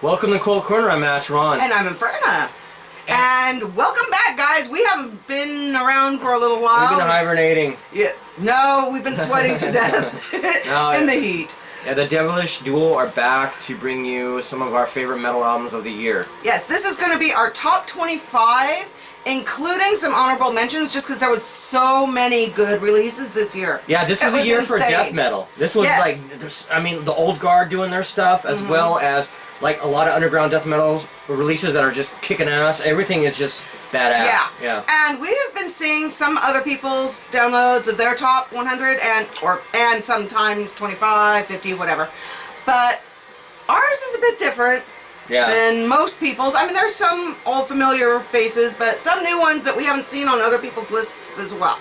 Welcome to Kult Corner. I'm Matt Ron. And I'm Inferna. And welcome back, guys. We haven't been around for a little while. We've been hibernating. Yeah. No, we've been sweating to death in the heat. Yeah, the Devilish Duo are back to bring you some of our favorite metal albums of the year. Yes, this is going to be our top 25, including some honorable mentions, just because there was so many good releases this year. Yeah, this was a year for death metal. This was like, I mean, the old guard doing their stuff, as well as like a lot of underground death metal releases that are just kicking ass. Everything is just badass. Yeah. And we have been seeing some other people's downloads of their top 100 and sometimes 25, 50, whatever. But ours is a bit different than most people's. I mean, there's some old familiar faces, but some new ones that we haven't seen on other people's lists as well.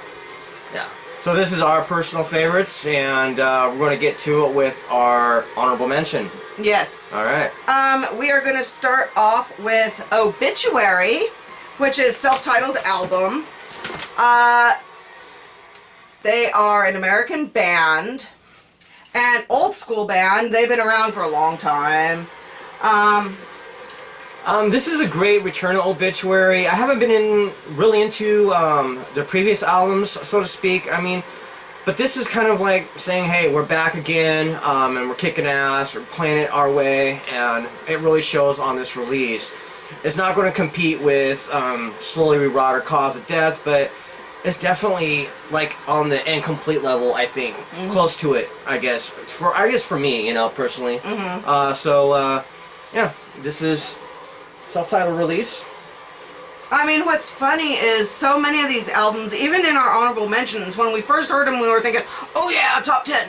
Yeah. So this is our personal favorites, and we're going to get to it with our honorable mention. Yes. All right. We are going to start off with Obituary, which is self-titled album. They are an American band, an old school band. They've been around for a long time. This is a great return to Obituary. I haven't been really into the previous albums, so to speak. I mean, but this is kind of like saying, hey, we're back again, and we're kicking ass, we're playing it our way, and it really shows on this release. It's not going to compete with Slowly We Rot or Cause of Death, but it's definitely like on the incomplete level, I think, close to it, I guess. For me, you know, personally. Yeah, this is self-titled release. I mean, what's funny is so many of these albums, even in our honorable mentions, when we first heard them, we were thinking, oh yeah, top 10,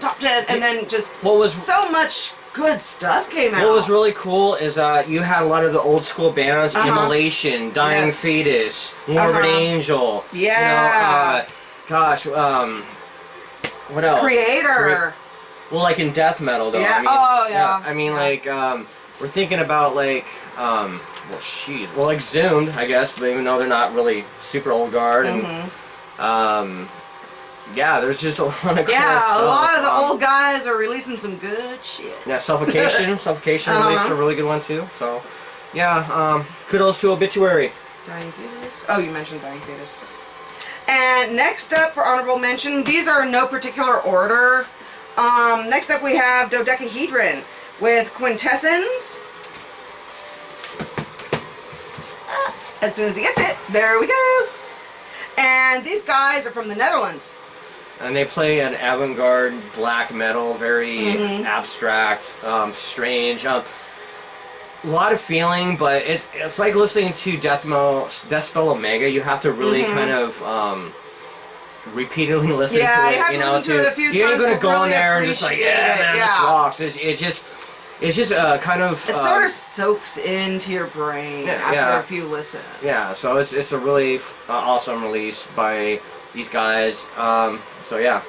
and then just so much good stuff came out. What was really cool is you had a lot of the old school bands, Immolation, Dying Fetus, Morbid Angel. Yeah. You know, what else? Creator. Well, like in death metal, though. Yeah. I mean, like, we're thinking about, like, well, Exhumed, I guess, but even though they're not really super old guard, and yeah, there's just a lot of cool stuff. A lot of the old guys are releasing some good shit. Yeah, Suffocation released a really good one too. So, yeah, kudos to Obituary. Dying Fetus. Oh, you mentioned Dying Fetus. And next up for honorable mention, these are in no particular order. Next up we have Dodecahedron with Quintessence. As soon as he gets it, there we go. And these guys are from the Netherlands. And they play an avant-garde black metal, very abstract, strange. A lot of feeling, but it's like listening to Deathspell Omega. You have to really kind of repeatedly listen to it. Yeah, you have to listen to it a few times. You ain't gonna go really in there and just like, man, this rocks. It's just kind of... It sort of soaks into your brain after a few listens. Yeah, so it's a really awesome release by these guys. So yeah.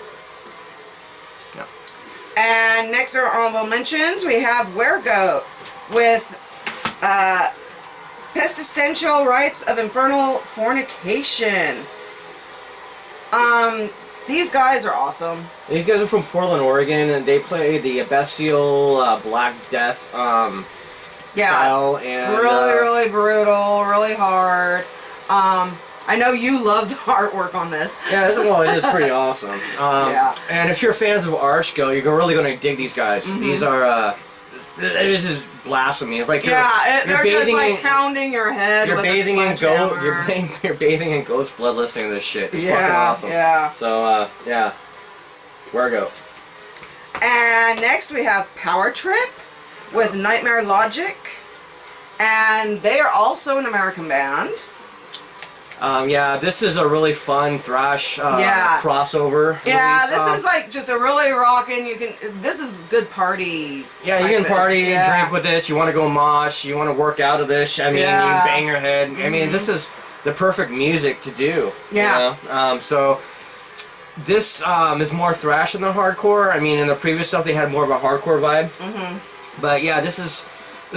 And next are honorable mentions. We have Weregoat with Pestilential Rites of Infernal Fornication. These guys are awesome. These guys are from Portland, Oregon, and they play the Bestial Black Death style. And really brutal, really hard. I know you love the artwork on this. Yeah, it is pretty awesome. And if you're fans of Archgo, you're really going to dig these guys. These are, this is blasphemy. It's like they're just like pounding your head. You're with bathing a in goat. You're bathing in goat's blood listening to this shit. It's fucking awesome. Yeah. So yeah, Weregoat. And next we have Power Trip with Nightmare Logic, and they are also an American band. Yeah, this is a really fun thrash crossover. Yeah, release. this is like just a really rockin'. This is good party. Yeah, you can party, drink with this. You want to go mosh. You want to work out of this. I mean, you bang your head. I mean, this is the perfect music to do. Yeah. You know? So this is more thrash than the hardcore. I mean, in the previous stuff they had more of a hardcore vibe. But yeah, this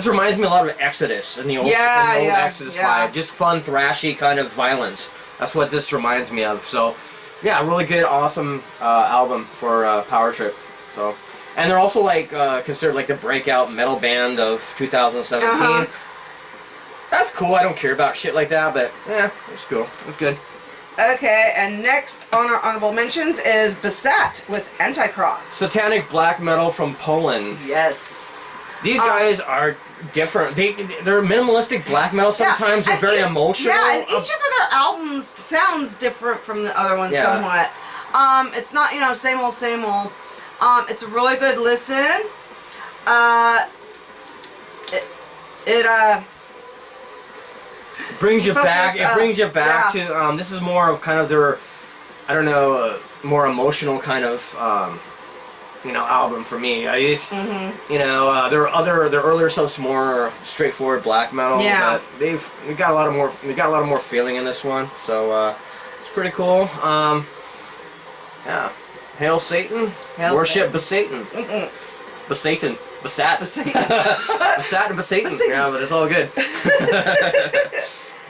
reminds me a lot of Exodus and the old Exodus vibe. Just fun, thrashy kind of violence. That's what this reminds me of. So, yeah, really good, awesome album for Power Trip. So, And they're also like considered like the breakout metal band of 2017. That's cool. I don't care about shit like that, but yeah, it's cool. It's good. Okay, and next on our honorable mentions is Beset with Anticross. Satanic black metal from Poland. Yes. These guys are different. They're minimalistic black metal sometimes. They're very emotional. Yeah, and each of their albums sounds different from the other ones somewhat. It's not, you know, same old, same old. It's a really good listen. It brings you back. It brings you back to. This is more of kind of their, I don't know, more emotional kind of, you know, album for me. I used, you know, their earlier stuff's more straightforward black metal. Yeah. But we got a lot of more feeling in this one. So it's pretty cool. Yeah. Hail Satan. Worship Besatan. Besatan. Besat. Besat and Besatan. Yeah, but it's all good.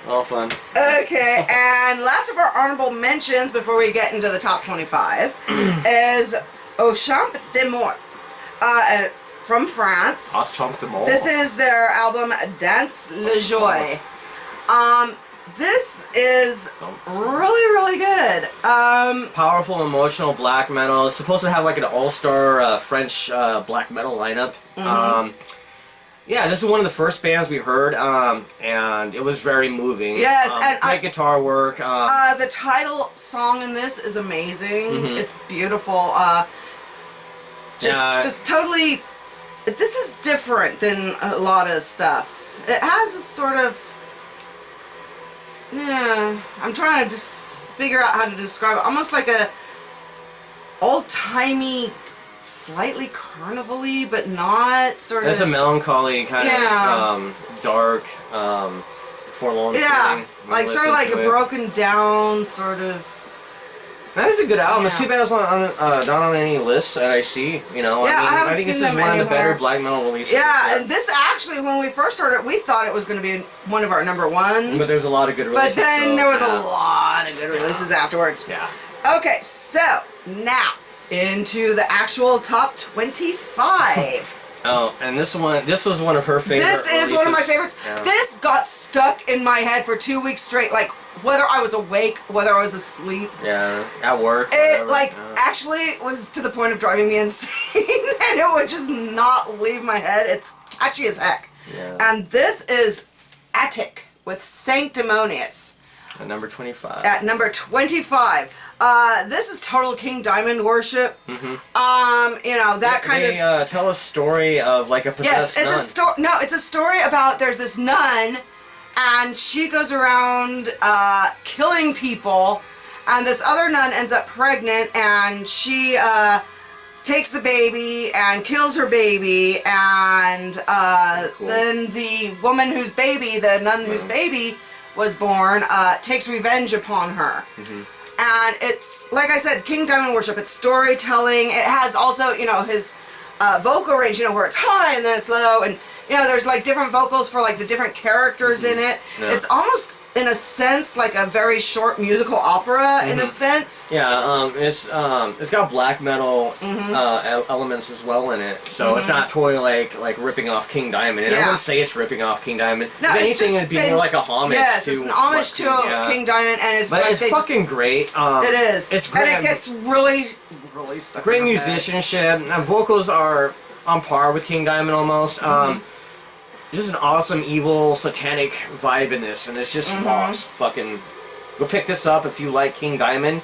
All fun. Okay, and last of our honorable mentions before we get into the top 25 is Au Champ de Mort from France. Au Champ de Mort. This is their album Dance le Joy. This is really good. Powerful, emotional black metal. It's supposed to have like an all-star French black metal lineup. Yeah, this is one of the first bands we heard, and it was very moving. Yes, and great guitar work. The title song in this is amazing. It's beautiful. Just totally. This is different than a lot of stuff. It has a sort of. Yeah, I'm trying to just figure out how to describe it. Almost like a old-timey, slightly carnival-y, but not sort of. It's a melancholy kind of dark, forlorn feeling. Like sort of like a broken down sort of. That is a good album. It's too bad it's not on any lists that I see. You know, yeah, I think this is one of the better black metal releases. Yeah, and this actually, when we first started, we thought it was going to be one of our number ones. But there's a lot of good releases. But then there was a lot of good releases afterwards. Yeah. Okay, so now into the actual top 25. Oh, and this was one of her favorites. This is one of my favorites. Yeah. This got stuck in my head for 2 weeks straight, like whether I was awake, whether I was asleep. Yeah, at work. It actually was to the point of driving me insane, and it would just not leave my head. It's catchy as heck. Yeah. And this is Attic with Sanctimonious. At number 25. At number 25. This is total King Diamond worship. You know, that kind of. They tell a story of like a possessed nun. Yes, it's a story. No, it's a story about there's this nun, and she goes around killing people, and this other nun ends up pregnant, and she takes the baby and kills her baby, and then the woman whose baby, the nun whose baby was born, takes revenge upon her. And it's, like I said, King Diamond worship. It's storytelling. It has also, you know, his vocal range, you know, where it's high and then it's low. And, you know, there's like different vocals for like the different characters in it. Yeah. It's almost, in a sense, like a very short musical opera, in a sense. Yeah, it's got black metal elements as well in it. So it's not totally like ripping off King Diamond. And I wouldn't say it's ripping off King Diamond. No, if anything, it'd be more like a homage to. Yes, it's an homage to King Diamond, and it's. But like it's fucking great. It is. It's great. And it gets really stuck. Great musicianship. And vocals are on par with King Diamond almost. Just an awesome, evil, satanic vibe in this, and it's just rocks. Fucking, go pick this up if you like King Diamond,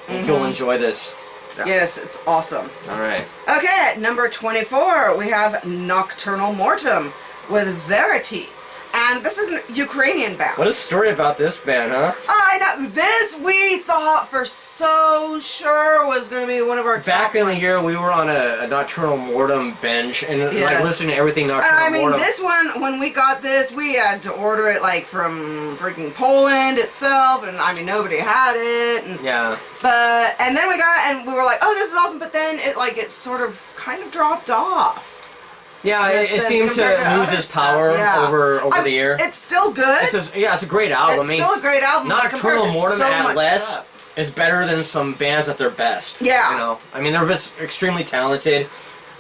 and you'll enjoy this. Yeah. Yes, it's awesome. All right. Okay, at number 24, we have Nocturnal Mortem with Verity. And this is a Ukrainian band. What is the story about this band, huh? I know. This we thought for so sure was going to be one of our top Back in the ones. year, we were on a Nocturnal Mortem bench and like listening to everything Nocturnal Mortem. I mean, this one, when we got this, we had to order it like from freaking Poland itself, and I mean, nobody had it. And, and then we got, and we were like, oh, this is awesome, but then it sort of kind of dropped off. Yeah, it seemed to lose its power over the year. It's still good. It's a great album. It's still a great album. Nocturnal Mortem at less is better than some bands at their best. Yeah. You know, I mean, they're just extremely talented,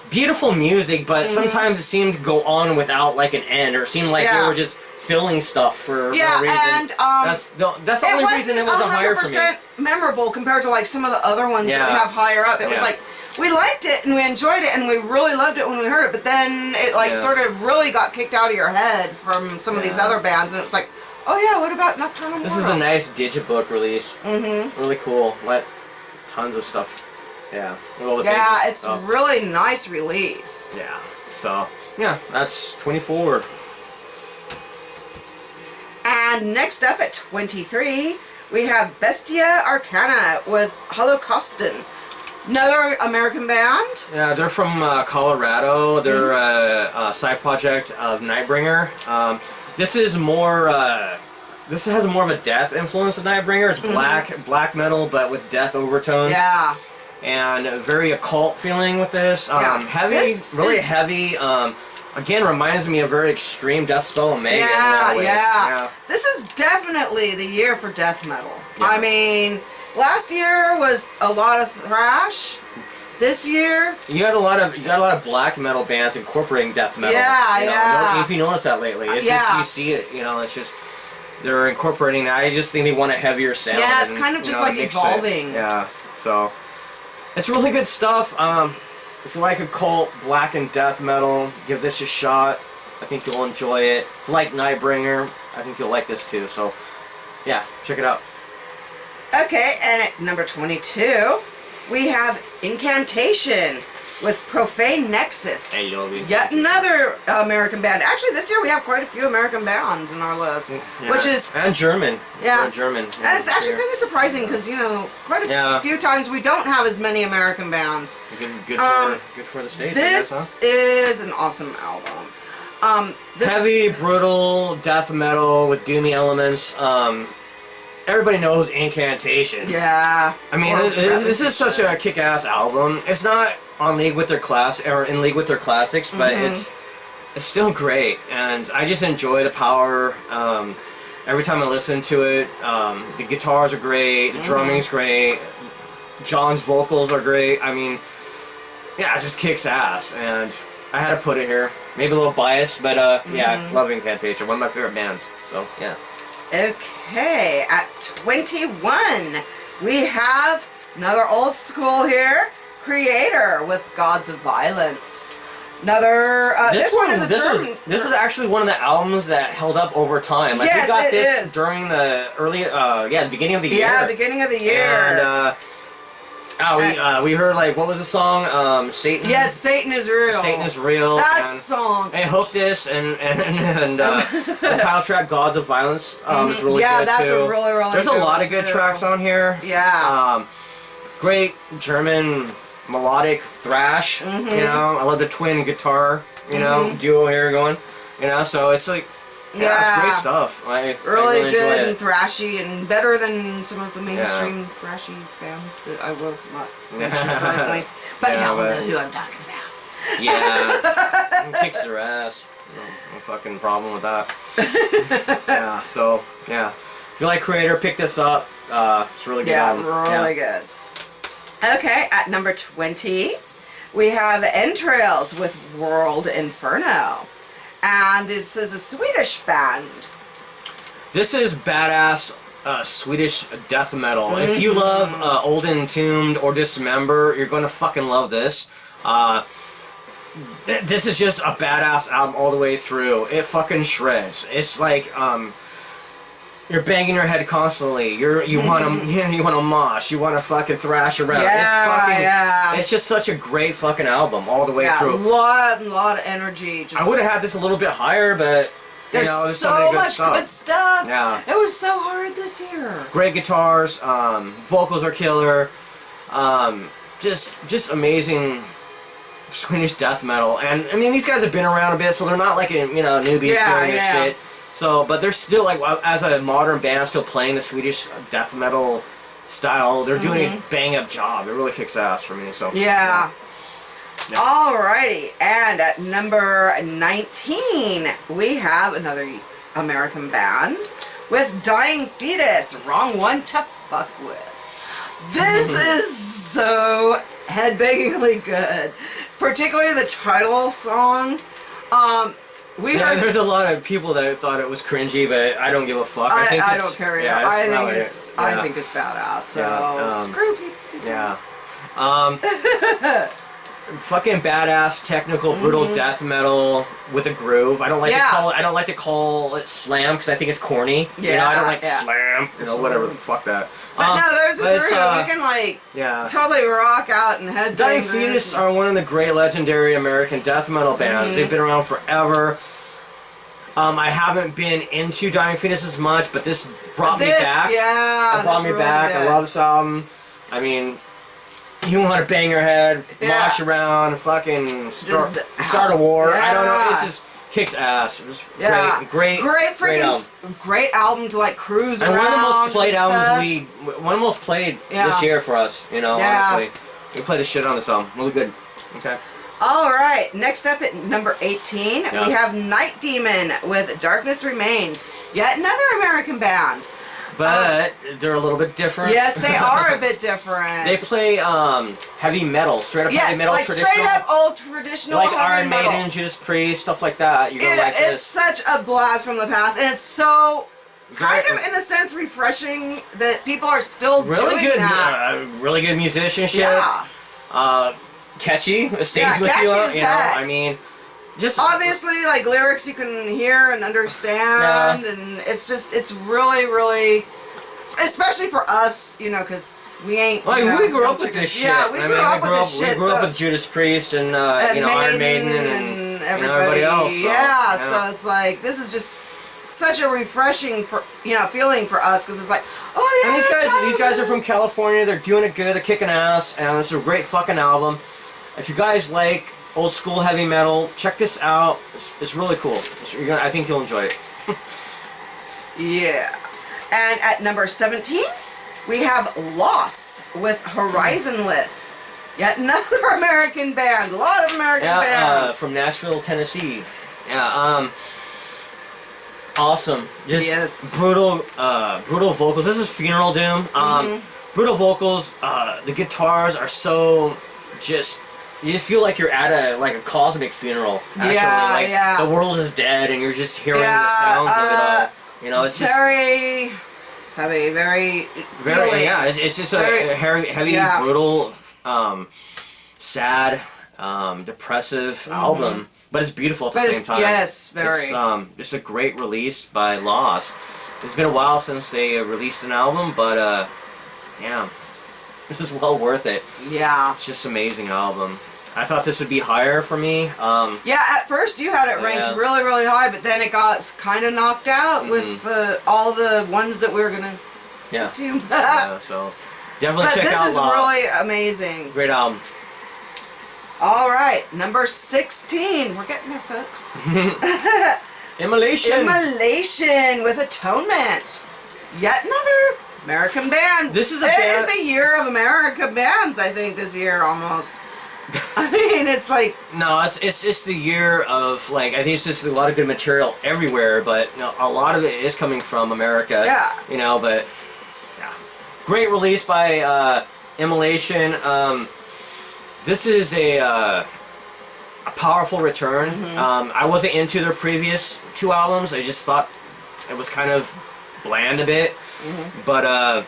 beautiful music, but sometimes it seemed to go on without like an end, or it seemed like they were just filling stuff for no reason. And that's the only reason it wasn't higher for me. 100% memorable compared to like some of the other ones that we have higher up. It was like we liked it and we enjoyed it and we really loved it when we heard it, but then it like sort of really got kicked out of your head from some of these other bands, and it was like, oh yeah, what about Nocturnal This Mortal? is a nice digibook release. Really cool. Let tons of stuff. Yeah. It's a really nice release. Yeah. So yeah, that's 24. And next up at 23, we have Bestia Arcana with Holocauston. Another American band. Yeah, they're from Colorado. They're a side project of Nightbringer. This is more. This has more of a death influence than Nightbringer. It's black metal, but with death overtones. Yeah. And a very occult feeling with this. Heavy, really heavy. Again, reminds me of very extreme death spell Omega. Yeah. This is definitely the year for death metal. Yeah. I mean, last year was a lot of thrash. This year, you got a lot of black metal bands incorporating death metal. Yeah. If you notice that lately, it's just, you see it. It's just they're incorporating that. I just think they want a heavier sound. Yeah, it's kind of just like evolving. Yeah. So it's really good stuff. If you like occult, black and death metal, give this a shot. I think you'll enjoy it. If you like Nightbringer, I think you'll like this too. So, yeah, check it out. Okay, and at number 22, we have Incantation with Profane Nexus. Hey, yet another American band. Actually, this year we have quite a few American bands in our list, which is and German. Yeah, German. And it's actually kind of surprising because quite a few times we don't have as many American bands. Good for the States. This is an awesome album. Heavy, brutal death metal with doomy elements. Everybody knows Incantation. Yeah. I mean, this is such a kick-ass album. It's not on league with their class or in league with their classics, but it's still great, and I just enjoy the power. Every time I listen to it, the guitars are great, the drumming's great, John's vocals are great. I mean, yeah, it just kicks ass, and I had to put it here. Maybe a little biased, but yeah, love Incantation, one of my favorite bands. So yeah. Okay, at 21, we have another old school here, Creator with Gods of Violence. Another, this one is a German. This is actually one of the albums that held up over time. Like, we got this during the early, the beginning of the year. Yeah, beginning of the year. And, we heard, like, what was the song? Satan? Yes, Satan is Real. Satan is Real. That song. And hooked this, and the title track, Gods of Violence, is really good, Yeah, that's too. a really, really There's good a lot one, of good too. tracks on here. Yeah. Great German melodic thrash, I love the twin guitar, duo here going, so it's like, it's great stuff. I really good enjoy and thrashy, and better than some of the mainstream thrashy bands that I will not mention currently. But y'all know who I'm talking about. Yeah, it kicks their ass. No fucking problem with that. Yeah, so yeah, if you like Creator, pick this up. It's really good. Really good. Okay, at number 20, we have Entrails with World Inferno. And this is a Swedish band. This is badass Swedish death metal. If you love Old Entombed or Dismember, you're going to fucking love this. This is just a badass album all the way through. It fucking shreds. It's like, you're banging your head constantly. You want to mosh. You want to fucking thrash around. It's just such a great fucking album all the way through. A lot of energy. I would have had this a little bit higher, but there's so so much good stuff. Yeah, it was so hard this year. Great guitars. Vocals are killer. Just amazing Swedish death metal. And I mean, these guys have been around a bit, so they're not like newbies doing this shit. So, but they're still, like, as a modern band, still playing the Swedish death metal style. They're doing a bang-up job. It really kicks ass for me, so. Yeah. Alrighty, and at number 19, we have another American band with Dying Fetus, Wrong One to Fuck With. This is so headbangingly good. particularly the title song. We Yeah, heard. there's a lot of people that thought it was cringy, but I don't give a fuck. I it's, don't care. Yeah, I think it's badass. So screw people. Yeah. Fucking badass, technical, brutal death metal with a groove. I don't like to call it slam because I think it's corny. Yeah, you know, I don't like slam. You know, whatever. Fuck that. But no, there's a groove. You can totally rock out and head. Dying Fetus are one of the great legendary American death metal bands. They've been around forever. I haven't been into Dying Fetus as much, but this brought me back. Yeah, it brought me back. I love this album. I mean, you want to bang your head, mosh around, fucking start a war. Yeah. I don't know. This just kicks ass. It was great album to like cruise around. And one of the most played albums one of the most played this year for us. You know, honestly, we played the shit on this album. Really good. Okay. All right. Next up at number 18, we have Night Demon with Darkness Remains. Yet another American band. But they're a little bit different. Yes, they are a bit different. They play heavy metal, straight up heavy metal, traditional. Straight up old traditional like heavy Iron metal. Maiden, Judas Priest, stuff like that. You're gonna like It's this. such a blast from the past, and it's so kind of, in a sense, refreshing that people are still doing that. Really good musicianship. Yeah. Catchy. It stays with you. You know, I mean, just obviously like lyrics you can hear and understand, and it's really, really, especially for us, you know, because we ain't. Like we grew up with this shit. Yeah, we grew up with this shit. We grew up with Judas Priest and you know, Iron Maiden and everybody else. So, so it's like this is just such a refreshing feeling for us because it's like, oh yeah. And these guys are from California. They're doing it good. They're kicking ass, and this is a great fucking album. If you guys like old school heavy metal, check this out. It's really cool. I think you'll enjoy it. Yeah. And at number 17, we have Loss with Horizonless. Yet another American band. A lot of American bands. From Nashville, Tennessee. Yeah, awesome. Just brutal vocals. This is Funeral Doom. Brutal vocals. The guitars are so just... You just feel like you're at a cosmic funeral. Actually. The world is dead, and you're just hearing the sounds of it all. You know, it's very heavy, very. Yeah, it's just a heavy, brutal, sad, depressive album, but it's beautiful at the same time. Yes, very. It's just a great release by Loss. It's been a while since they released an album, but damn, this is well worth it. Yeah, it's just an amazing album. I thought this would be higher for me. Yeah, at first you had it ranked really, really high, but then it got kind of knocked out with all the ones that we were gonna do. So definitely check out Lost. This is really amazing. Great album. All right, number 16. We're getting there, folks. Immolation. Immolation with Atonement. Yet another American band. This is It is the year of American bands, I think, this year almost. I mean, it's like... No, it's just the year of, like, I think it's just a lot of good material everywhere, but you know, a lot of it is coming from America. Yeah. You know, but, yeah. Great release by Immolation. This is a powerful return. I wasn't into their previous two albums. I just thought it was kind of bland a bit. But,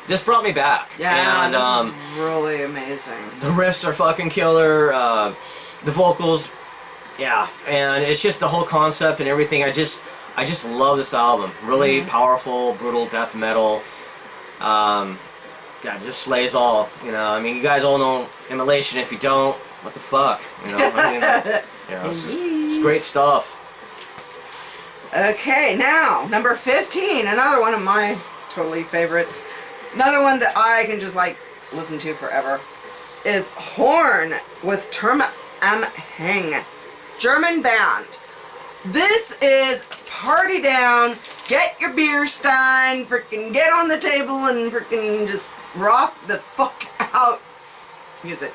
this brought me back. Yeah, and, this is really amazing. The riffs are fucking killer. The vocals, and it's just the whole concept and everything. I just love this album. Really powerful, brutal death metal. It just slays all. You know, I mean, you guys all know Immolation. If you don't, what the fuck? You know, I mean, it's great stuff. Okay, now number 15, another one of my totally favorites. Another one that I can just like listen to forever is Horn with Turm am Hang. German band. This is party down, get your beer stein, freaking get on the table and freaking just rock the fuck out music.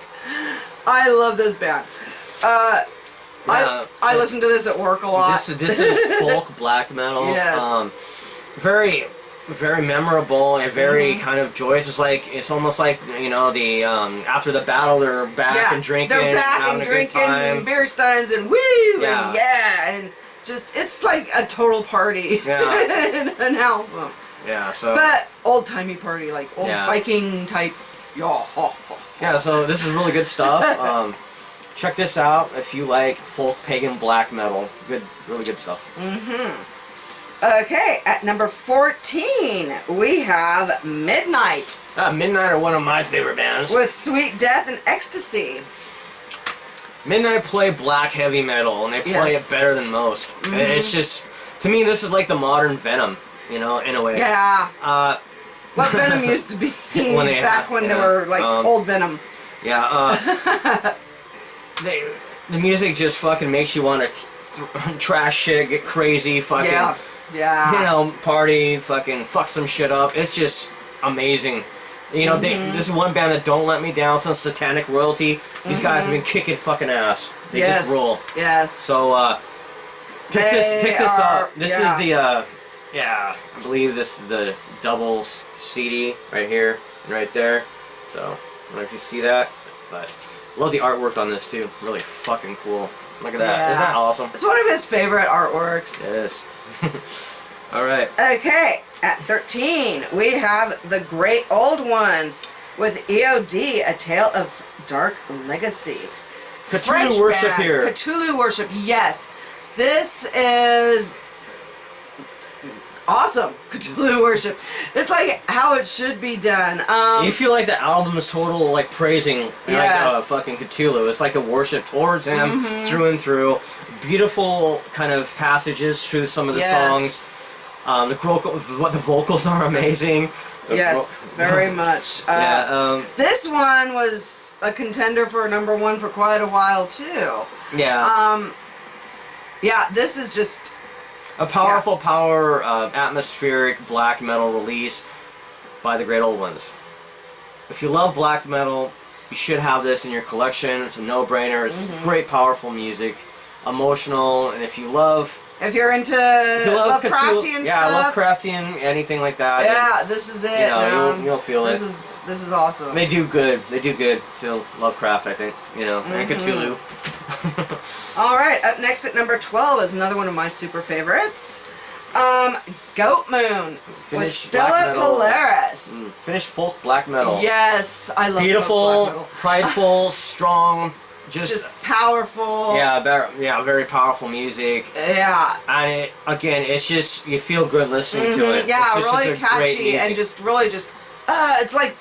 I love this band. I listen to this at work a lot. This is folk black metal. Yes. Very very memorable and very kind of joyous. It's almost like, you know, the after the battle they're back and drinking, they're back having and a good drinking time. and beer steins and woo and just it's like a total party. Yeah. An album. Yeah. So. But old timey party, like old Viking type. Yeah. So this is really good stuff. Check this out if you like folk pagan black metal. Really good stuff. Okay, at number 14, we have Midnight. Midnight are one of my favorite bands. With Sweet Death and Ecstasy. Midnight play black heavy metal, and they play it better than most. It's just, to me, this is like the modern Venom, you know, in a way. Yeah. What Venom used to be when they were like old Venom. Yeah. The music just fucking makes you want to trash shit, get crazy, fucking, you know, party, fucking fuck some shit up. It's just amazing. You know, this is one band that don't let me down since Satanic Royalty. These guys have been kicking fucking ass. They just rule. Yes. So, pick this up. This is the, I believe this is the double CD right here and right there. So, I don't know if you see that, but love the artwork on this too. Really fucking cool. Look at that. Yeah. Isn't that awesome? It's one of his favorite artworks. Yes. All right. Okay, at 13, we have The Great Old Ones with EOD, A Tale of Dark Legacy. Cthulhu French worship band. here. Cthulhu worship, yes. This is awesome. Cthulhu worship. It's like how it should be done. You feel like the album is total like praising fucking Cthulhu. It's like a worship towards him through and through. Beautiful kind of passages through some of the songs. The vocals are amazing. Very much. This one was a contender for #1 for quite a while too. Yeah. This is just a powerful atmospheric black metal release by the Great Old Ones. If you love black metal, you should have this in your collection. It's a no-brainer. It's great, powerful music, emotional, and if you're into Lovecraftian stuff. Yeah, Lovecraftian, anything like that. Yeah, this is it. You know, you'll feel it. This is awesome. They do good. They do good to Lovecraft, I think. You know, and Cthulhu. All right, up next at number 12 is another one of my super favorites. Goat Moon with Stella Polaris. Finished folk black metal. Yes, I love beautiful, folk black metal. prideful, strong, just powerful. Very powerful music. Yeah. And it's just, you feel good listening to it. Yeah, it's really catchy and just really it's like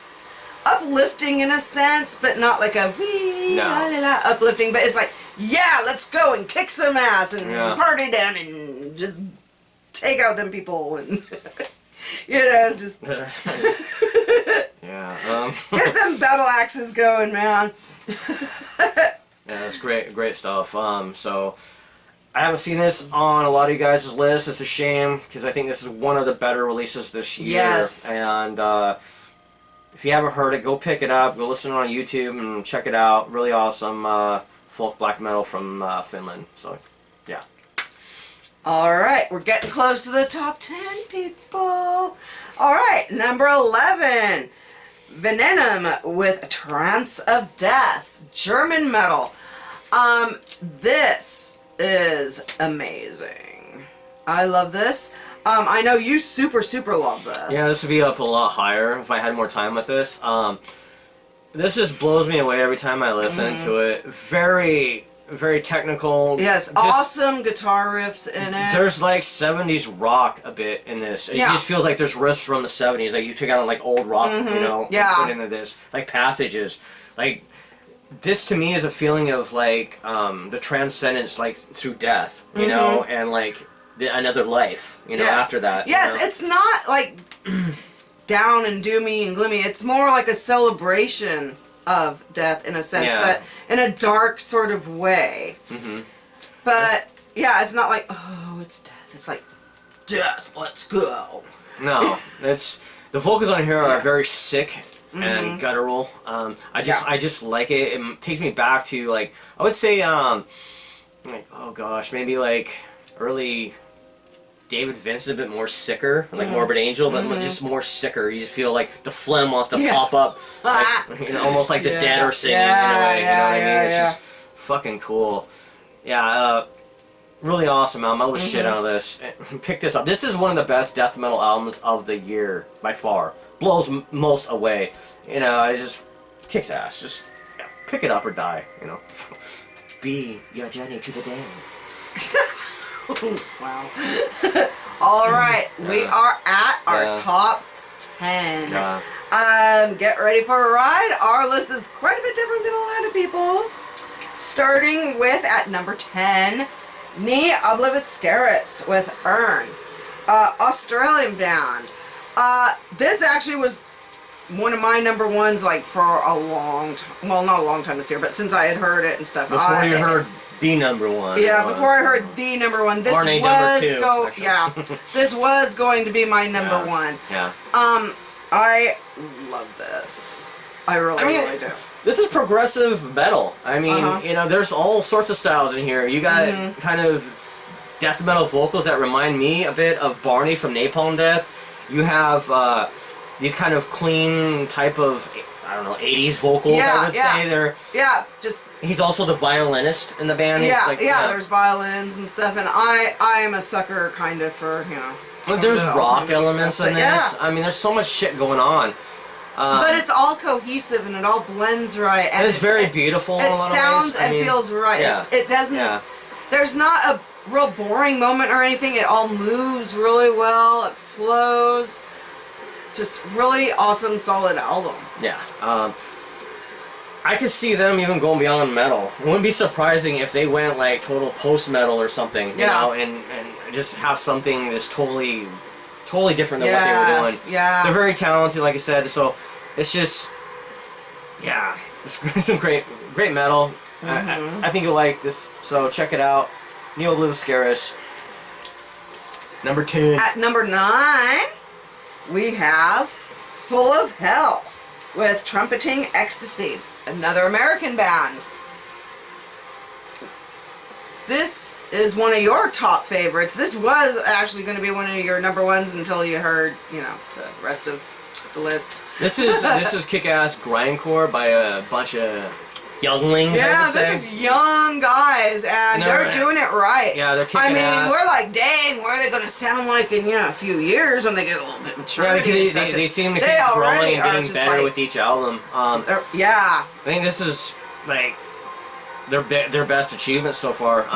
uplifting in a sense, but not like a uplifting, but it's like, let's go and kick some ass and party down and just take out them people and it's just get them battle axes going, man. It's great stuff. So I haven't seen this on a lot of you guys' lists. It's a shame because I think this is one of the better releases this year. Yes. And if you haven't heard it, go pick it up. Go listen on YouTube and check it out. Really awesome folk black metal from Finland. So, yeah. All right, we're getting close to the top 10, people. All right, number 11, Venenum with Trance of Death, German metal. This is amazing. I love this. I know you super love this. Yeah, this would be up a lot higher if I had more time with this. This just blows me away every time I listen to it. Very technical. Yes, awesome guitar riffs in it. There's like 70s rock a bit in this. It just feels like there's riffs from the 70s. Like you took out like old rock, you know, and put into this. Like passages. Like this to me is a feeling of like the transcendence like through death, you know, and like another life, you know, after that. Yes, you know? It's not like down and doomy and gloomy. It's more like a celebration of death in a sense, but in a dark sort of way. But it's not like, oh, it's death. It's like, death, let's go. No, it's the vocals on here are very sick and guttural. I just like it. It takes me back to like, I would say like, oh gosh, maybe like early David Vincent, a bit more sicker, like Morbid Angel, but just more sicker. You just feel like the phlegm wants to pop up, like, you know, almost like the dead are singing in a way. You know what I mean? It's just fucking cool. Yeah, really awesome album. I love the shit out of this. Pick this up. This is one of the best death metal albums of the year by far. Blows most away. You know, it just kicks ass. Just pick it up or die. You know, be your journey to the den. Wow. All right, we are at our top 10. Get ready for a ride. Our list is quite a bit different than a lot of people's. Starting with at number 10, Ni Obliviscaris with Earn, Australian band. This actually was one of my number ones, like, for a long time. Well, not a long time this year, but since I had heard it and stuff. Before you heard the number one. Yeah, before I heard the number one. This Barney was this was going to be my number one. Yeah. I love this. I really do. This is progressive metal. I mean, you know, there's all sorts of styles in here. You got kind of death metal vocals that remind me a bit of Barney from Napalm Death. You have these kind of clean type of, I don't know, 80s vocals, I would say. They're he's also the violinist in the band. He's like, there's violins and stuff, and I am a sucker kind of for, you know. But there's rock elements in this. I mean, there's so much shit going on. But it's all cohesive and it all blends right. And it's very beautiful in a lot of ways. It sounds and feels right. Yeah. It doesn't, there's not a real boring moment or anything. It all moves really well. It flows. Just really awesome, solid album. Yeah. I could see them even going beyond metal. It wouldn't be surprising if they went like total post-metal or something, you know, and just have something that's totally different than what they were doing. Yeah. They're very talented, like I said, so it's just, it's some great metal. I think you'll like this, so check it out. Ni Obliviscaris. Number 10. At number 9, we have Full of Hell with Trumpeting Ecstasy, another American band. This is one of your top favorites. This was actually going to be one of your number ones until you heard, you know, the rest of the list. This is kick-ass grindcore by a bunch of younglings. Yeah, this is young guys, and they're doing it right. Yeah, they're kicking ass. We're like, dang, what are they going to sound like in, you know, a few years when they get a little bit mature? Yeah, because they seem to keep growing and getting better with each album. Yeah. I think this is like their best achievement so far.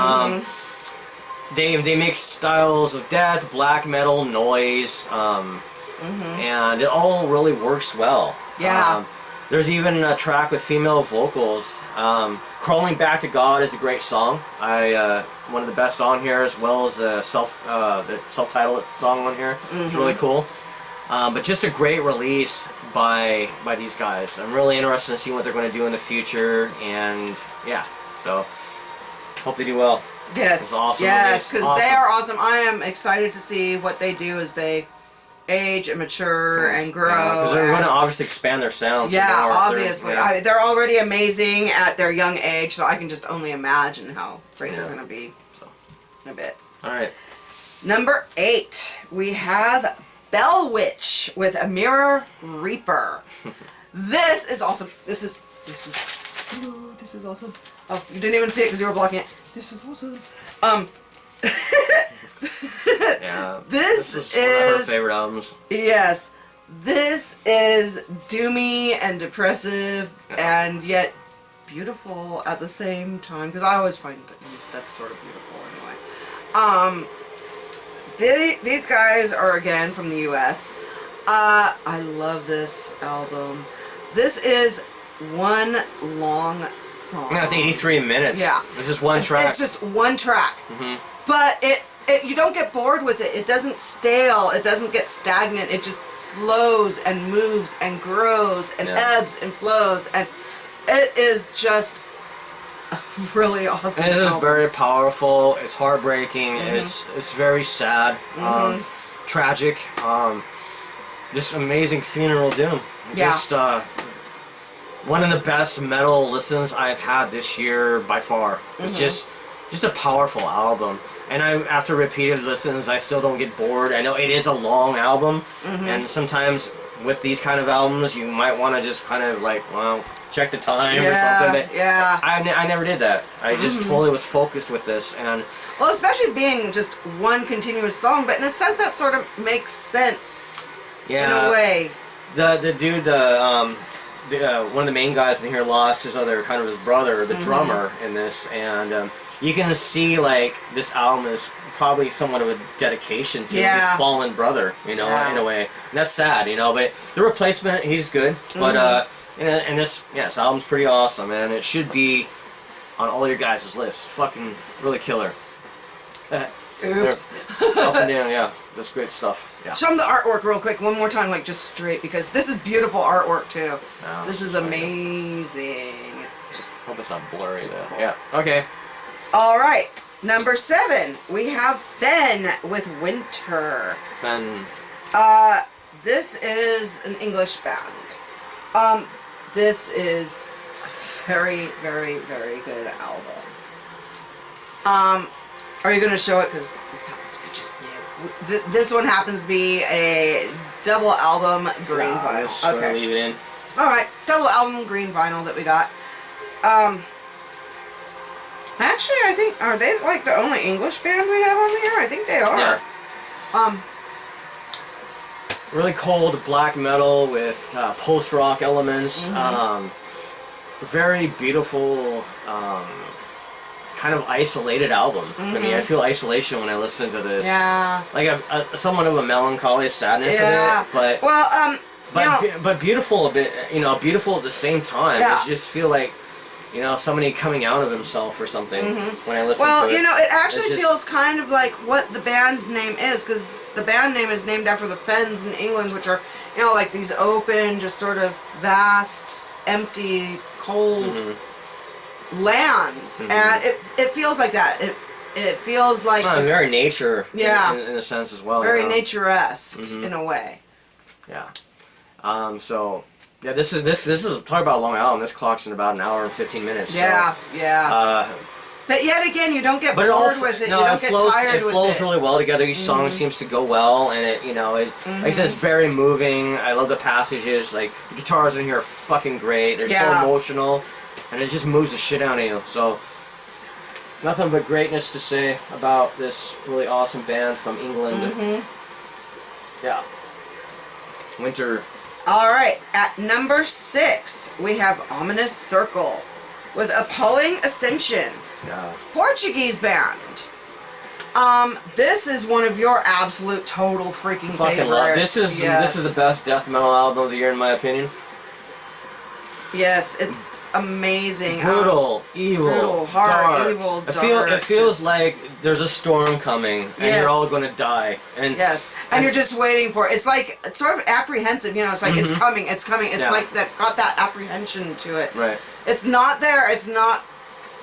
They mix styles of death, black metal, noise, and it all really works well. Yeah. There's even a track with female vocals. Crawling Back to God is a great song. One of the best on here, as well as the self-titled song on here. It's really cool. But just a great release by these guys. I'm really interested in seeing what they're going to do in the future, and so hope they do well. Yes, it's awesome. Yes, because they are awesome. I am excited to see what they do as they age and mature and grow. Because they're going to obviously expand their sound. Yeah, obviously. They're already amazing at their young age, so I can just only imagine how great they're going to be in a bit. All right. Number 8, we have Bell Witch with a Mirror Reaper. This is awesome. This is awesome. Oh, you didn't even see it because you were blocking it. This is awesome. This is one of her favorite albums. Yes. This is doomy and depressive and yet beautiful at the same time, because I always find new stuff sort of beautiful anyway. These guys are again from the US. I love this album. This is one long song. Yeah, it's 83 minutes. Yeah. It's just one track. It's just one track. But you don't get bored with it. It doesn't stale. It doesn't get stagnant. It just flows and moves and grows and ebbs and flows. And it is just a really awesome album. It is very powerful. It's heartbreaking. It's very sad. Tragic. This amazing funeral doom. Just one of the best metal listens I've had this year by far. It's just just a powerful album. And after repeated listens, I still don't get bored. I know it is a long album, and sometimes with these kind of albums, you might want to just kind of like, well, check the time or something. But I never did that. I just totally was focused with this, and well, especially being just one continuous song, but in a sense that sort of makes sense. In a way. The dude, one of the main guys in here lost his other, kind of his brother, the drummer in this, and you can see like this album is probably somewhat of a dedication to his fallen brother, you know, in a way. And that's sad, you know. But the replacement, he's good. But and this album's pretty awesome, man. It should be on all your guys' lists. Fucking really killer. Oops. Up and down, yeah. That's great stuff. Yeah. Show them the artwork real quick, one more time, like just straight, because this is beautiful artwork too. No, this is amazing. It's just. Hope it's not blurry though. Yeah. Okay. All right. Number 7, we have Fen with Winter. Fen. This is an English band. This is a very, very, very good album. Are you gonna show it? Because this happens to be just new. This one happens to be a double album green vinyl. Okay. Leave it in. All right, double album green vinyl that we got. Actually, I think, are they like the only English band we have on here? I think they are. Yeah. Really cold black metal with post-rock elements. Very beautiful, kind of isolated album for me. I feel isolation when I listen to this. Yeah. Like somewhat of a melancholy sadness in it, but well, but beautiful a bit. You know, beautiful at the same time. Yeah. I just feel like, you know, somebody coming out of himself or something when I listen to it. Well, you know, it actually just feels kind of like what the band name is, because the band name is named after the fens in England, which are, you know, like these open, just sort of vast, empty, cold lands, and it feels like that. It feels like very nature, yeah, in a sense as well. Very you know? nature-esque in a way. Yeah. So. Yeah, this is talk about a long album. This clock's in about an hour and 15 minutes. Yeah, so, yeah. But yet again, you don't get bored with it. No, you don't get tired with it. It flows really well together. Each song seems to go well, and it, you know, like I said, it's very moving. I love the passages. Like the guitars in here are fucking great. They're so emotional, and it just moves the shit out of you. So nothing but greatness to say about this really awesome band from England. Yeah, Winter. All right, at number 6, we have Ominous Circle with Appalling Ascension. Yeah. Portuguese band. This is one of your absolute total freaking favorites. Love. This is the best death metal album of the year in my opinion. Yes, it's amazing. Brutal, evil, hard, dark. evil, dark. It feels like there's a storm coming, and you're all going to die. And and you're just waiting for it. It's like, it's sort of apprehensive, you know, it's like, it's coming, it's coming. It's like that, got that apprehension to it. Right. It's not there, it's not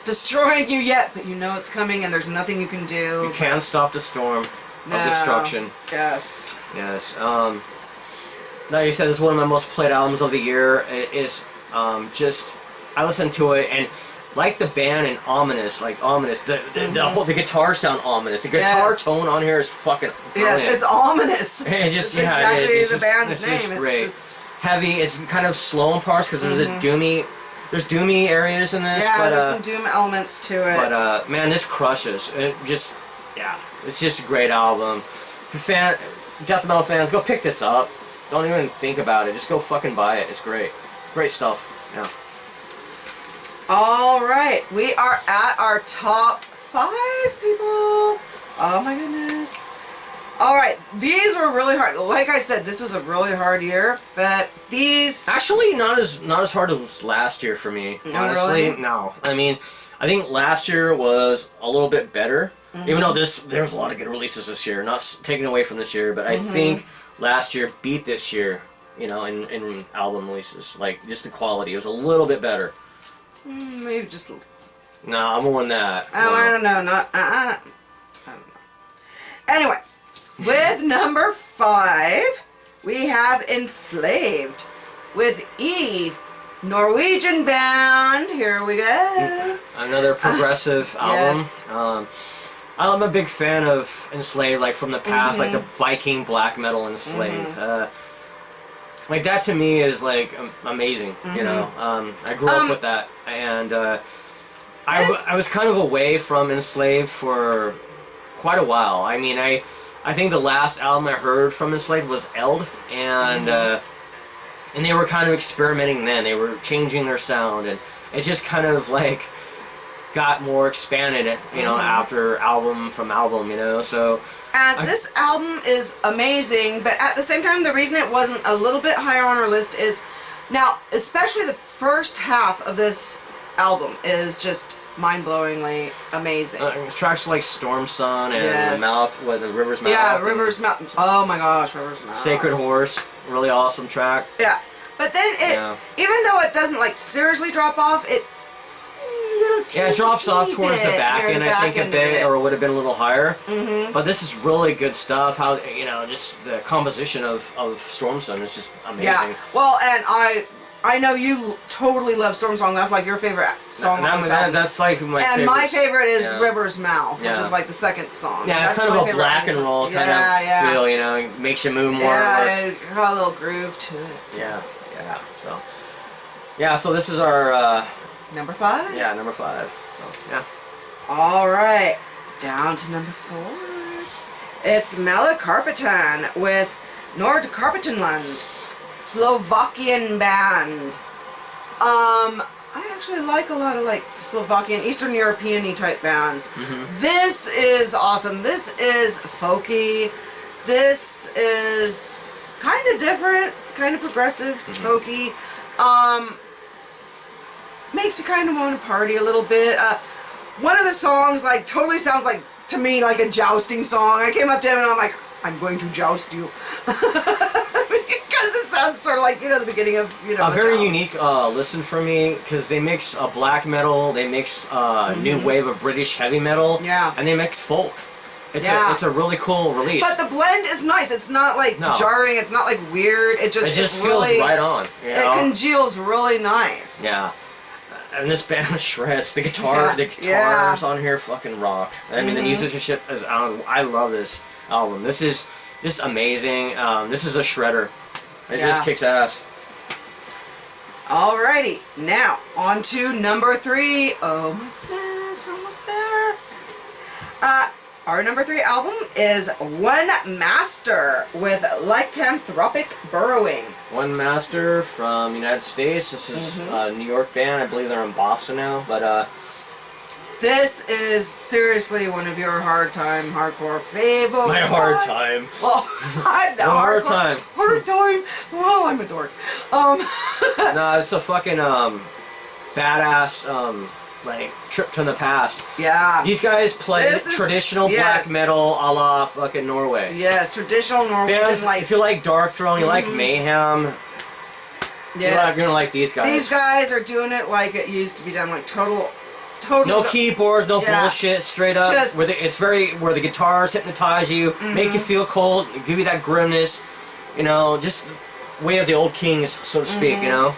destroying you yet, but you know it's coming, and there's nothing you can do. You can't stop the storm of destruction. Yes. Yes. Like you said, this is one of my most played albums of the year. It is just, I listened to it, and like the band in Ominous, the guitar sound ominous. The guitar tone on here is fucking brilliant. Yes, it's ominous. It's just, it's exactly it is. the band's it's name. Just great. It's just heavy. It's kind of slow in parts because there's there's doomy areas in this. Yeah, but, there's some doom elements to it. But man, this crushes. It just, it's just a great album. If you're death metal fans, go pick this up. Don't even think about it. Just go fucking buy it. It's great. Great stuff. Yeah. All right, we are at our top 5, people. Oh my goodness. All right, these were really hard. Like I said, this was a really hard year, but these actually not as hard as last year for me. Honestly, really? No. I mean, I think last year was a little bit better. Even though there's a lot of good releases this year, not taken away from this year, but I think last year beat this year. You know, in album releases, like just the quality, it was a little bit better. Maybe just. No, I'm more than that. Oh, no. I don't know. Not. I don't know. Anyway, with number 5, we have Enslaved with Eve Norwegian band. Here we go. Another progressive album. Yes. I'm a big fan of Enslaved, like from the past, like the Viking black metal Enslaved. Like that to me is like amazing. You know, I grew up with that, and I was kind of away from Enslaved for quite a while. I mean, I think the last album I heard from Enslaved was Eld, and they were kind of experimenting then. They were changing their sound, and it just kind of like got more expanded, you know, after album from album, you know, so... And this album is amazing, but at the same time, the reason it wasn't a little bit higher on our list is, now, especially the first half of this album is just mind-blowingly amazing. Tracks like Storm Sun and the River's Mouth. Yeah, River's Mouth. Oh my gosh, River's Mouth. Sacred Horse, really awesome track. Yeah, but then even though it doesn't like seriously drop off, it it drops off towards the back end, I think, a bit, or it would have been a little higher. But this is really good stuff. How, you know, just the composition of Storm Sun is just amazing. Yeah. Well, and I know you totally love Storm Song. That's like your favorite song. That's like my favorite. And my favorite is River's Mouth, which is like the second song. Yeah, it's kind of a black and roll kind of feel, you know, it makes you move more. Yeah, got a little groove to it. Yeah. So this is our... number 5? Yeah, number 5. So, yeah. Alright, down to number 4. It's Malakarpatan with Nordkarpatenland. Slovakian band. I actually like a lot of like Slovakian, Eastern European-y type bands. This is awesome. This is folky. This is kind of different, kind of progressive, folky. Makes you kind of want to party a little bit. One of the songs like totally sounds like, to me, like a jousting song. I came up to him and I'm like, I'm going to joust you. Because it sounds sort of like, you know, the beginning of, you know, a very unique listen for me, because they mix black metal, they mix new wave of British heavy metal, and they mix folk. It's a really cool release. But the blend is nice. It's not like jarring. It's not like weird. It just feels really, right on. You know? It congeals really nice. Yeah. And this band shreds. The guitars on here fucking rock. I mean, the musicianship is I love this album. This is amazing. This is a shredder. It just kicks ass. Alrighty, now on to number 3. Oh my goodness, we're almost there. Our number 3 album is One Master with Lycanthropic Burrowing. One Master from United States. This is a New York band. I believe they're in Boston now. But this is seriously one of your hardcore favorites. My hard time. Well, I'm the hard time. Hard time. Well, I'm a dork. No, it's a fucking badass like trip to the past. Yeah. These guys play traditional black metal a la fucking Norway. Yes, traditional Norwegian. Bands, like, if you like Dark Throne, you like Mayhem. Yes. You're gonna like these guys. These guys are doing it like it used to be done, like total. No keyboards, no bullshit, straight up. It's where the guitars hypnotize you, make you feel cold, give you that grimness, you know, just way of the old kings, so to speak, you know.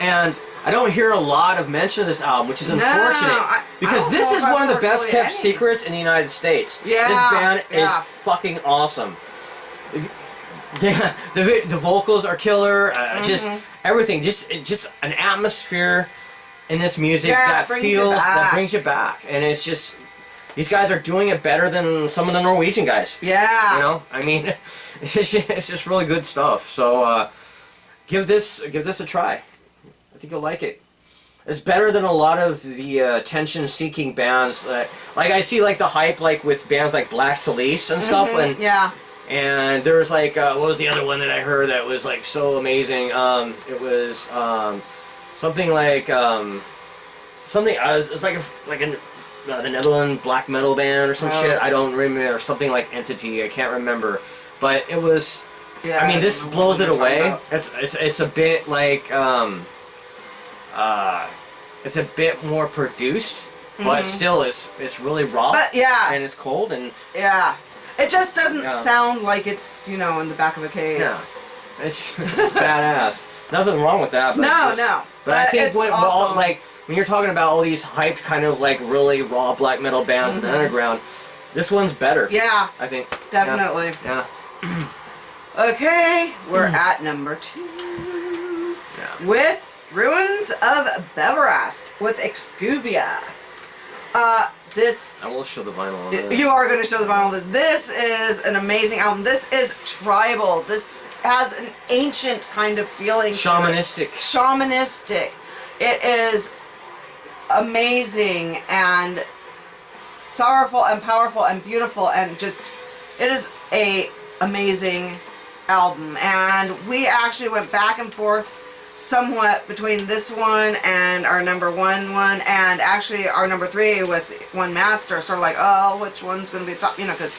And I don't hear a lot of mention of this album, which is unfortunate, because this is one of the best kept secrets in the United States. Yeah, this band is fucking awesome. The vocals are killer. Just everything, just an atmosphere in this music that brings you back, and it's just these guys are doing it better than some of the Norwegian guys. Yeah, you know, I mean, it's just really good stuff. So give this a try. I think you'll like it. It's better than a lot of the attention-seeking bands. Like I see, like the hype, like with bands like Black Salice and stuff. And and there was like what was the other one that I heard that was like so amazing? It was something like something. It's like the Netherlands black metal band or some shit. I don't remember. Or something like Entity. I can't remember. But it was. Yeah, I mean, this blows it away. It's a bit like. It's a bit more produced, but still it's really raw. But and it's cold and it just doesn't sound like it's, you know, in the back of a cave. It's badass. Nothing wrong with that. But No, just, no. But I think it's when awesome. like when you're talking about all these hyped kind of like really raw black metal bands in the underground, this one's better. Yeah, I think. definitely. Yeah. Okay, we're at number 2 Yeah. with Ruins of Beverast with Excuvia. This I will show the vinyl on this. you are going to show the vinyl. This is an amazing album. This is tribal. This has an ancient kind of feeling. Shamanistic. Shamanistic. It is amazing and sorrowful and powerful and beautiful and just it is a amazing album. And we actually went back and forth somewhat between this one and our number 1 one, and actually our number 3 with One Master, sort of like, oh, which one's going to be top, you know, because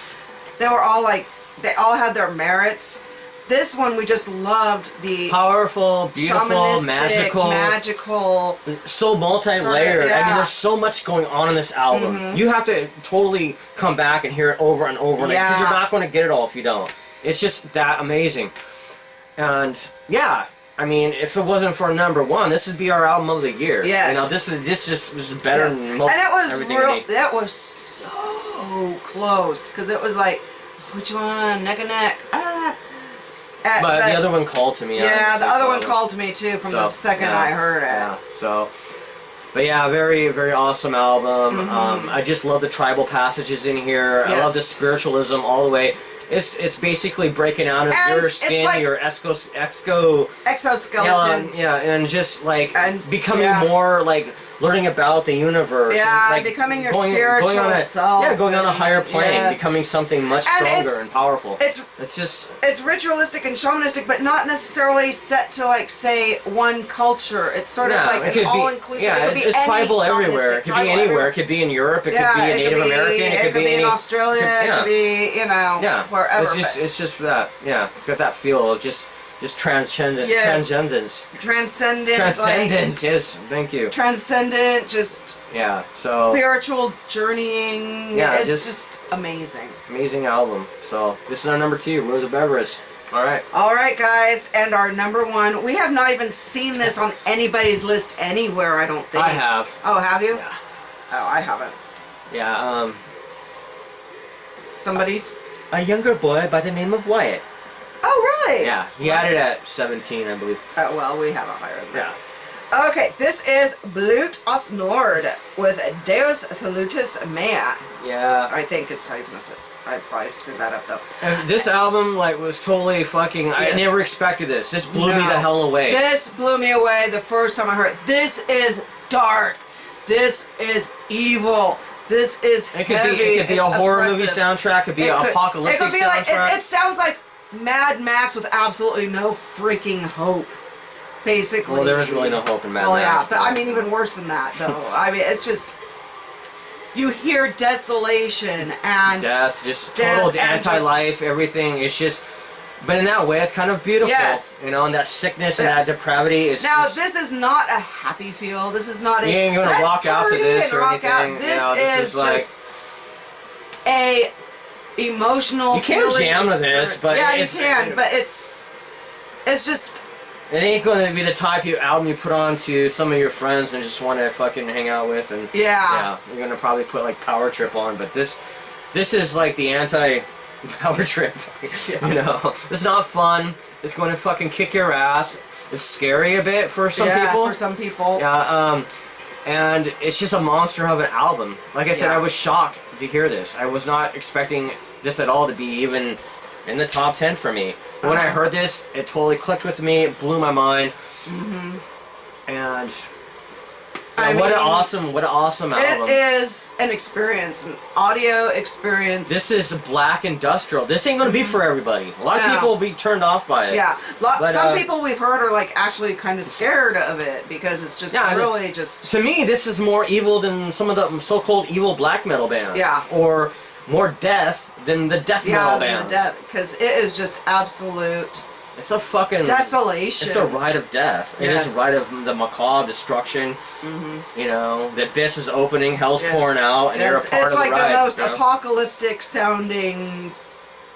they were all like, they all had their merits. This one we just loved the Powerful, beautiful, shamanistic, magical, so multi-layered. Sort of, yeah. I mean, there's so much going on in this album. You have to totally come back and hear it over and over again, because you're not going to get it all if you don't. It's just that amazing. And yeah, I mean, if it wasn't for number 1, this would be our album of the year. Yes. You know, this just was better than most. And it was everything real. we need. That was so close because it was like, which one? Neck and neck. But the other one called to me. Yeah, the other one was- called to me too from the second I heard it. Yeah. So, but yeah, very, very awesome album. I just love the tribal passages in here. I love the spiritualism all the way. It's basically breaking out of And your it's skin, like your exoskeleton. Yeah, and just like becoming more like learning about the universe. Yeah, and, like, becoming your going spiritual on self. Yeah, going on a higher plane, Yes. becoming something much And stronger and powerful. It's just it's ritualistic and shamanistic, but not necessarily set to like say one culture. It's sort of like an all-inclusive. Yeah, it could be it's any tribal everywhere. shamanistic, It could tribal be anywhere. everywhere. It could be in Europe. It could be a Native American. It could be in any, Australia. It could be wherever. It's just that. Yeah, it's got that feel of just transcendent. Yes. Transcendence. Transcendence. Yes, thank you. Transcendent. Just Yeah. So spiritual journeying. Yeah, it's just just amazing. amazing album. So this is our number 2, Rose of Everest. All right. All right, guys, and our number 1. We have not even seen this on anybody's list anywhere. I don't think. I have. Oh, have you? Yeah. Oh, I haven't. Yeah. Somebody's. A younger boy by the name of Wyatt. Oh, really? Yeah, he had it at 17, I believe. Well, we have a higher than that. Yeah. Okay, this is Blut aus Nord with Deus Salutis Mea. Yeah. I think it's how you pronounce it. I probably screwed that up though. And this album like was totally fucking. I Yes. never expected this. This blew me No. the hell away. This blew me away the first time I heard it. This is dark. This is evil. This is It could heavy. be. It could be a It's horror oppressive. movie soundtrack. It could be an apocalyptic It could be like soundtrack. it sounds like Mad Max with absolutely no freaking hope. Basically. Well, there is really no hope in Mad Well, Max. yeah, but I mean even worse than that though. I mean it's just you hear desolation and death, just death total and anti-life. Everything. It's just. But in that way, it's kind of beautiful. Yes. You know, and that sickness and Yes. that depravity is. Now just, this is not a happy feel. This is not a. You ain't gonna "Let's walk out to party this and or rock out." anything. This, You know, this is like- just a emotional. You can feeling jam with this, experience. but yeah, it's- you can. But it's just It ain't going to be the type of album you put on to some of your friends and just want to fucking hang out with. And Yeah. you're going to probably put like Power Trip on, but this is like the anti-Power Trip. You know, it's not fun. It's going to fucking kick your ass. It's scary a bit for some people. For some people. Yeah, and it's just a monster of an album. Like I said, Yeah. I was shocked to hear this. I was not expecting this at all to be even in the top 10 for me. But when I heard this, it totally clicked with me. It blew my mind. And what an awesome album. It is an experience, an audio experience. This is black industrial. This ain't gonna be for everybody. A lot of No. people will be turned off by it. Yeah, But, some people we've heard are like actually kind of scared of it because it's just really just. To me, this is more evil than some of the so-called evil black metal bands. Yeah. Or more death than the death metal bands. Because it is just absolute It's a fucking desolation. It's a rite of death. It Yes. is a rite of the macabre destruction. You know, the abyss is opening, hell's Yes. pouring out, and you're a It's part of the like ride. the most you know? apocalyptic sounding.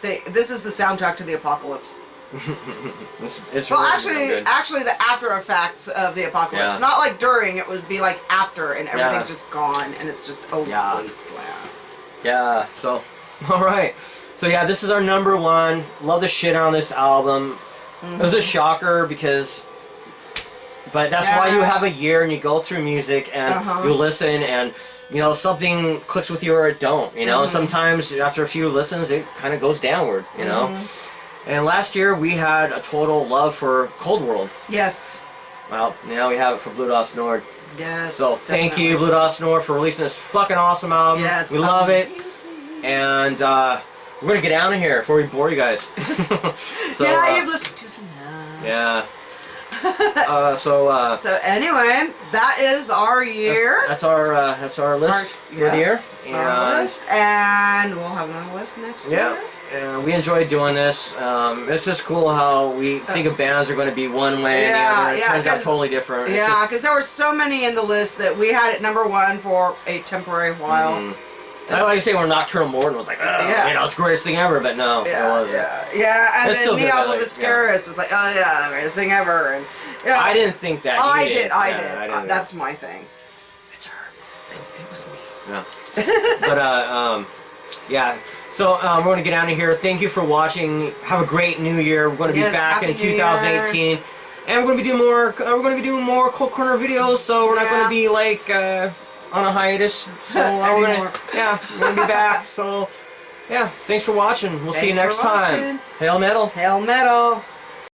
This is the soundtrack to the apocalypse. It's Well, really good. actually, the after effects of the apocalypse. Yeah. Not like during. It would be like after, and everything's Yeah. just gone, and it's just a Yeah. wasteland. Yeah. So, all right. So yeah, this is our number one. Love the shit on this album. It was a shocker because, but that's why you have a year and you go through music and you listen and something clicks with you or it don't. Sometimes after a few listens it kind of goes downward. And last year we had a total love for Cold World. Yes. Well, now we have it for Blue Dot Nord. Yes. So thank you, Blue Dot Nord, for releasing this fucking awesome album. Yes. We love it. And we're gonna get out of here before we bore you guys. So, yeah, you've listened to us enough. Yeah. So anyway, that is our year. That's our list for the year. Our list, and we'll have another list next year. Yeah, we enjoy doing this. It's just cool how we think of bands are going to be one way and the other. It turns out totally different. Yeah, because there were so many in the list that we had at number one for a temporary while. I like to say when Nocturnal Morton was like, it's the greatest thing ever, but no, it wasn't. And It's then still good, Neon like, Obscurus was like, oh yeah, the greatest thing ever. And I didn't think that. I you did. I did. That's my thing. It's her. It was me. Yeah. But yeah. So we're going to get out of here. Thank you for watching. Have a great New Year. We're going to be back in 2018, and we're going to be doing more. We're going to be doing more Cold Corner videos. So we're not going to be like on a hiatus. So we're going to be back. So yeah, thanks for watching. We'll see you next time. Hail Metal. Hail Metal.